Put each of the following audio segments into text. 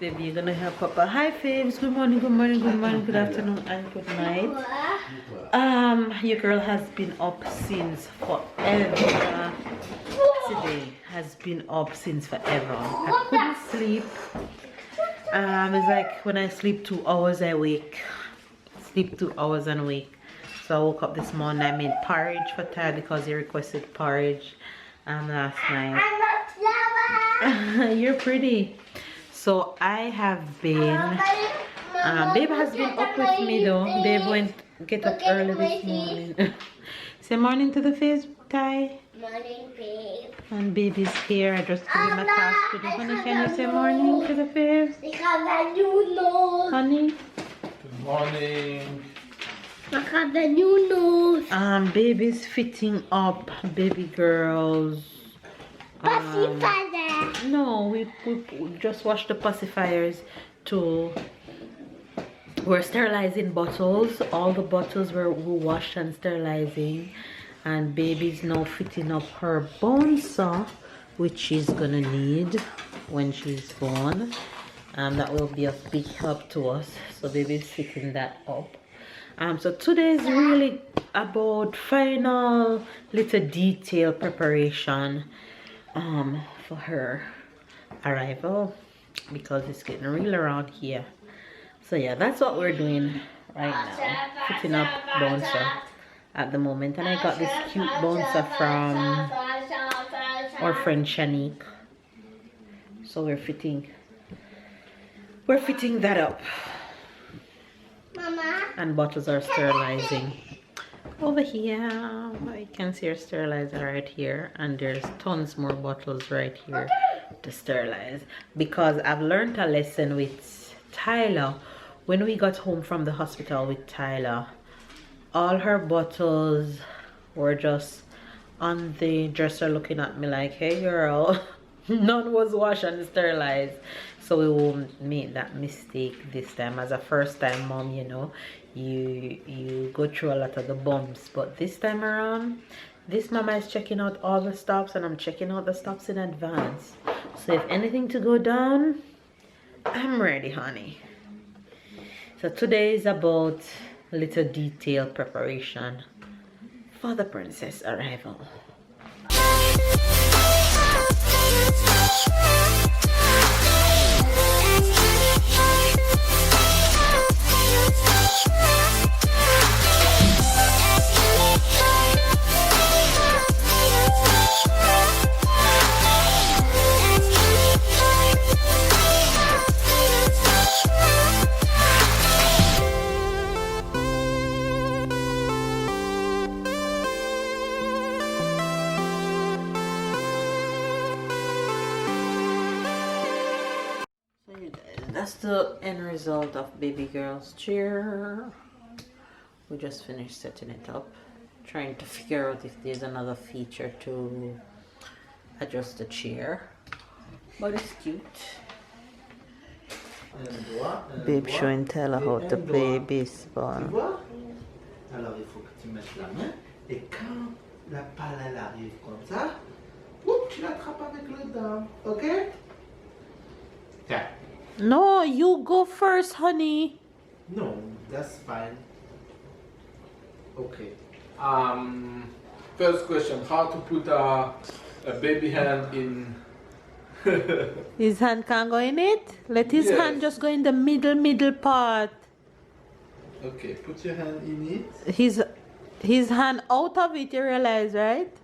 baby. You're gonna help Papa. Hi, Faves. Good morning, good morning, good morning, good afternoon, and good night. Your girl has been up since forever. Today has been up since forever. I couldn't sleep. It's like when I sleep 2 hours, I wake. Sleep 2 hours and wake. So I woke up this morning. I made porridge for Tad because he requested porridge last night. You're pretty. So I have been. Babe has been up with me though. Babe went get up early this morning. Say morning to the face, Ty. Morning, babe. And baby's here. I just give him a task to do. Honey, can you say morning to the face? Honey. Good morning. I got the new nose. Baby's fitting up, baby girls. Pacifier. No, we just washed the pacifiers to. We're sterilizing bottles. All the bottles were washed and sterilizing. And baby's now fitting up her bone saw, which she's gonna need when she's born. That will be a big help to us. So baby's fitting that up. So today is really about final little detail preparation for her arrival, because it's getting real around here. So yeah, that's what we're doing right now, fitting up bouncer at the moment. And I got this cute bouncer from our friend Shanique. So we're fitting that up. Mama. And bottles are sterilizing over here. You can see our sterilizer right here, and there's tons more bottles right here to sterilize, because I've learned a lesson with Tyler. When we got home from the hospital with Tyler, all her bottles were just on the dresser looking at me like, hey girl, none was washed and sterilized. So we won't make that mistake this time. As a first time mom, you know, you go through a lot of the bumps, but this time around, this mama is checking out all the stops, and I'm checking out the stops in advance. So if anything to go down, I'm ready, honey. So today is about little detail preparation for the princess arrival. That's the end result of baby girl's chair. We just finished setting it up, trying to figure out if there's another feature to adjust the chair, but it's cute. Babe showing Taylor how to play baseball. Alors il faut que tu mettes la main, et quand la balle elle arrive comme ça, oups, tu l'attrapes avec le dame, ok? Tiens. No, you go first, honey. No, that's fine. Okay. First question: how to put a baby hand in? His hand can't go in it. Let his hand just go in the middle part. Okay, put your hand in it. His hand out of it. You realize, right?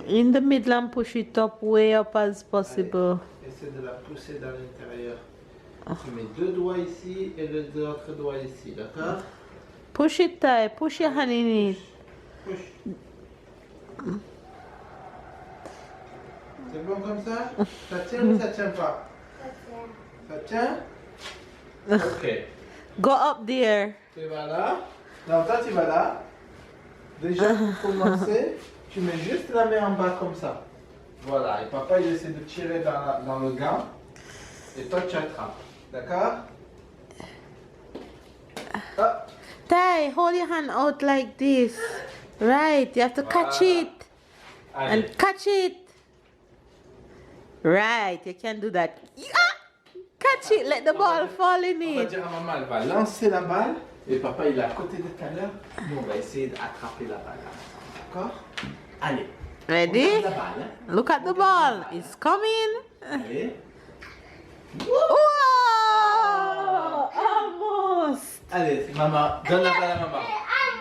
In the middle and push it up, way up as possible. Essaie de la pousser dans l'intérieur. Tu mets 2 doigts ici et l'autre doigt ici, d'accord? Push it tight. Push your hand in it. Push. C'est bon comme ça? Ça tient ou ça tient pas? Ça tient. Ok. Go up there. Tu vas là. Non, toi tu vas là. Déjà pour commencer, tu mets juste la main en bas comme ça. Voilà. Et papa il essaie de tirer dans le gant. Et toi tu attrapes. D'accord? Ah. Ty, hold your hand out like this. Right, you have to catch it. Allez. And catch it. Right, you can do that. Ah! Catch it, let the ball fall in On va it. dire à maman, elle va lancer la balle. Et papa, il est à côté de tout à l'heure. Nous, on va essayer d'attraper la balle. D'accord? Allez. Ready? Regarde la balle. Hein? Look at the ball. It's coming. Allez. Whoa! Almost. Allez, maman, donne la balle à maman. À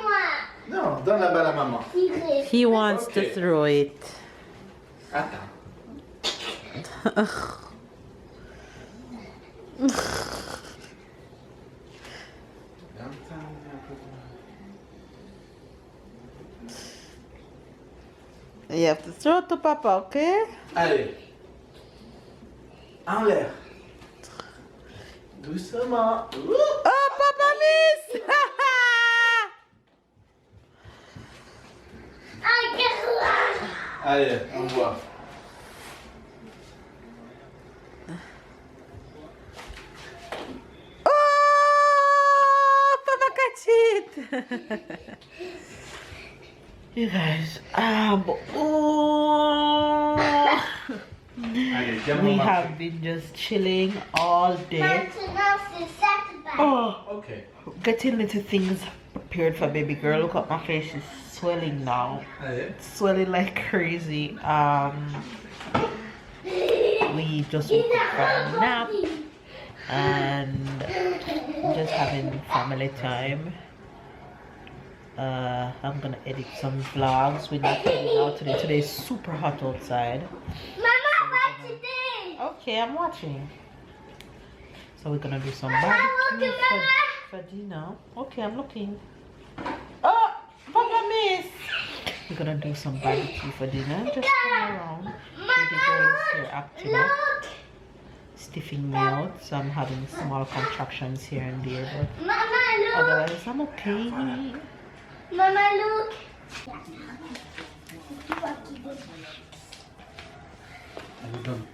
moi. Non, donne la balle à maman. He wants to Okay. throw it. Attends. You have to throw it to Papa, okay? Allez. En l'air. Doucement. Ouh. Oh, Papa miss! Allez, on voit. Oh, Papa catch it! You guys, oh. Allez, viens We maman. have been just chilling all day. Maintenant, c'est ça que tu Oh, Ok. getting little things prepared for baby girl. Look at my face is swelling now. Allez. It's swelling like crazy. We just woke up from a nap and just having family time. I'm gonna edit some vlogs. We're not heading out today. Today is super hot outside. Mama, what today? Okay, I'm watching. So we're gonna do some Mama, barbecue look at Mama. for dinner. Okay, I'm looking. Oh, Papa miss. We're gonna do some barbecue for dinner. Just come around. Baby girl is here acting up, Look. stiffing me out. So I'm having small contractions here and there, but Mama, look. otherwise I'm okay. Mama, look. Allez, donne.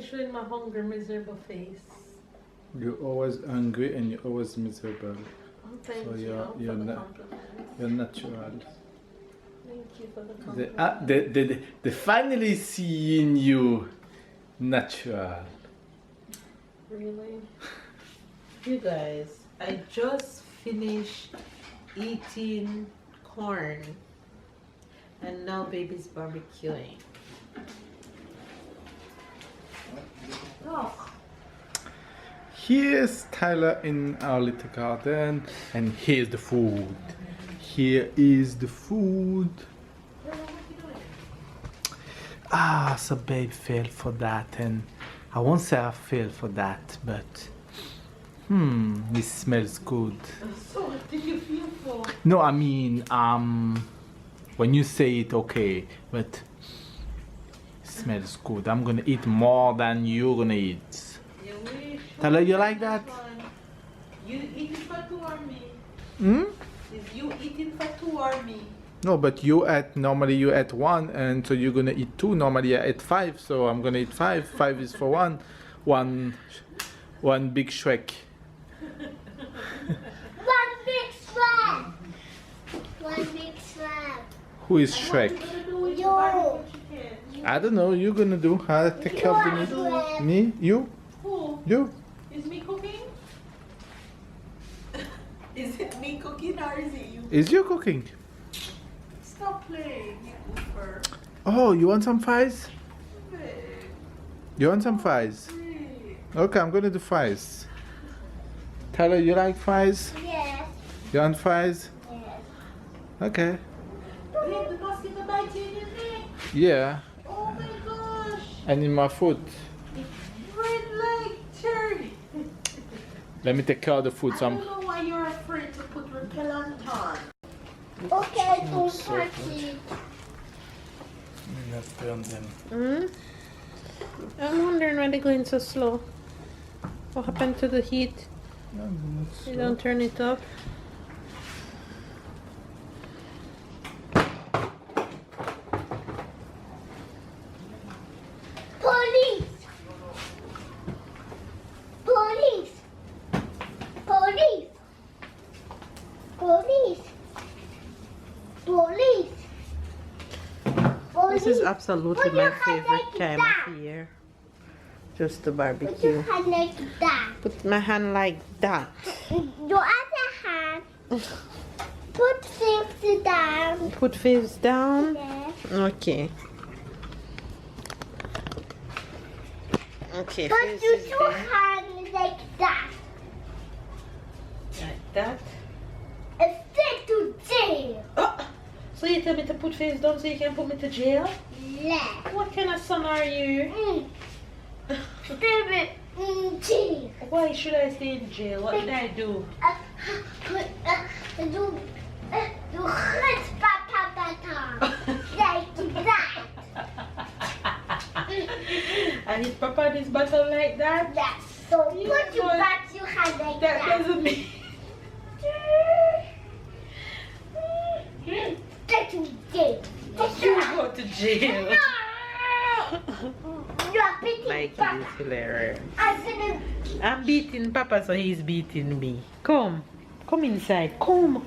showing my hungry, miserable face. You're always hungry and you're always miserable. Oh, thank So you for you're the not compliment. you're natural. Thank you for the compliment. They finally seeing you natural. Really? You guys, I just finished eating corn and now baby's barbecuing. Oh. Here's Tyler in our little garden, and here's the food. Here is the food. Ah, so babe failed for that, and I won't say I failed for that, but it smells good. So what did you feel for? No, I mean, when you say it, okay, but it smells good. I'm gonna eat more than you're gonna eat. You wish. Tyler, you like that? You eating for two or me? Hmm? Is you eating for two or me? No, but normally you ate one, and so you're gonna eat two. Normally I ate five, so I'm gonna eat five. Five is for one. One big Shrek. One big slab. One big slab. Who is Shrek? Yo. I don't know. You're gonna do. I'll take care of the meat. Me? You? Who? You? Is me cooking? Is it me cooking or is it you? Is you cooking? Stop playing, you goofer. Oh, you want some fries? Babe, You want some fries? babe. Okay, I'm gonna do fries. Tyler, you like fries? Yes. You want fries? Yes. Okay. Babe, the mosquito bites you in your neck. Yeah. Oh my gosh. And in my foot. Red like cherry. Let me take care of the food. I Some. don't know why you're afraid to put repellent on. Okay, don't touch it. Let's burn them. I'm wondering why they're going so slow. What happened to the heat? You don't turn it up. Police! Police! Police! Police! Police! This is absolutely Put my your hand favorite like time that. of year. Just to Put barbecue. your hand like that. Put my hand like that. Your other hand. Put things down. Put face down. Yes. Okay. Okay, Put face your is two there. hands like that. Like that. And stick to jail. Oh, so you tell me to put face down so you can put me to jail? Left. What kind of son are you? Stay in jail. Why should I stay in jail? What did I do? Du hurts Papa like that. I hit Papa this bottle like that? That's so You put your know, back your hand like That that. doesn't mean. Stay to jail. You go to jail. You are beating Mikey Papa. is hilarious. I'm gonna I'm beating Papa, so he's beating me. Come. Come inside. Come.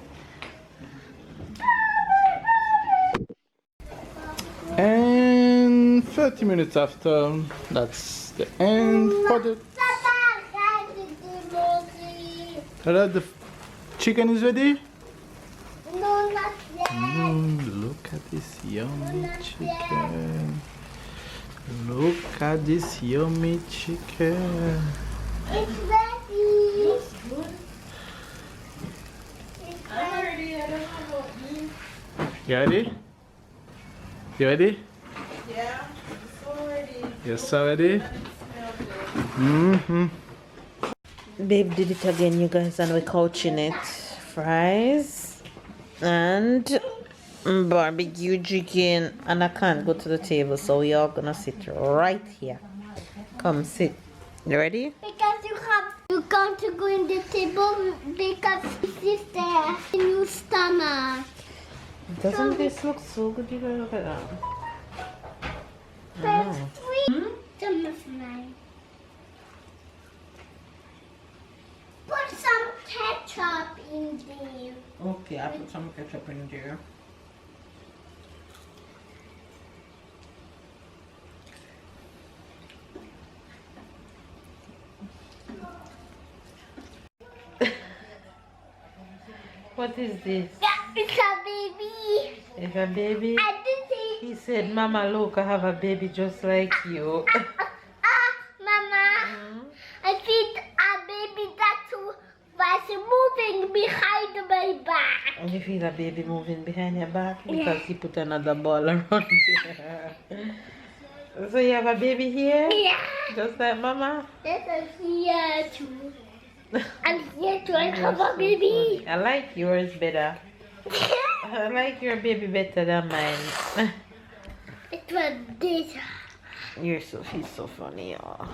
And 30 minutes after, that's the end for the. Hello, the chicken is ready? No, not yet. Look at this yummy chicken. Look at this yummy chicken. It's ready. I'm ready. I don't know about you. You ready? You ready? Yeah, I'm so ready. You're so ready? Babe did it again, you guys, and we're couching it. Fries and barbecue chicken, and I can't go to the table, so we are gonna sit right here. Come sit. You ready? Because you're going to go in the table because this is there in your stomach. Doesn't this look so good? You guys look at that. That's sweet. Some of mine. Put some ketchup in there. Okay, I put some ketchup in there. What is this? Yeah, it's a baby. It's a baby? I did say, He said, Mama, look, I have a baby just like you. Mama, I see a baby that was moving behind my back. And you feel a baby moving behind your back because he put another ball around there. So you have a baby here? Yeah. Just like Mama? That's here too. And here too, I You're have so a baby. funny. I like yours better. I like your baby better than mine. It was this. He's so funny, y'all.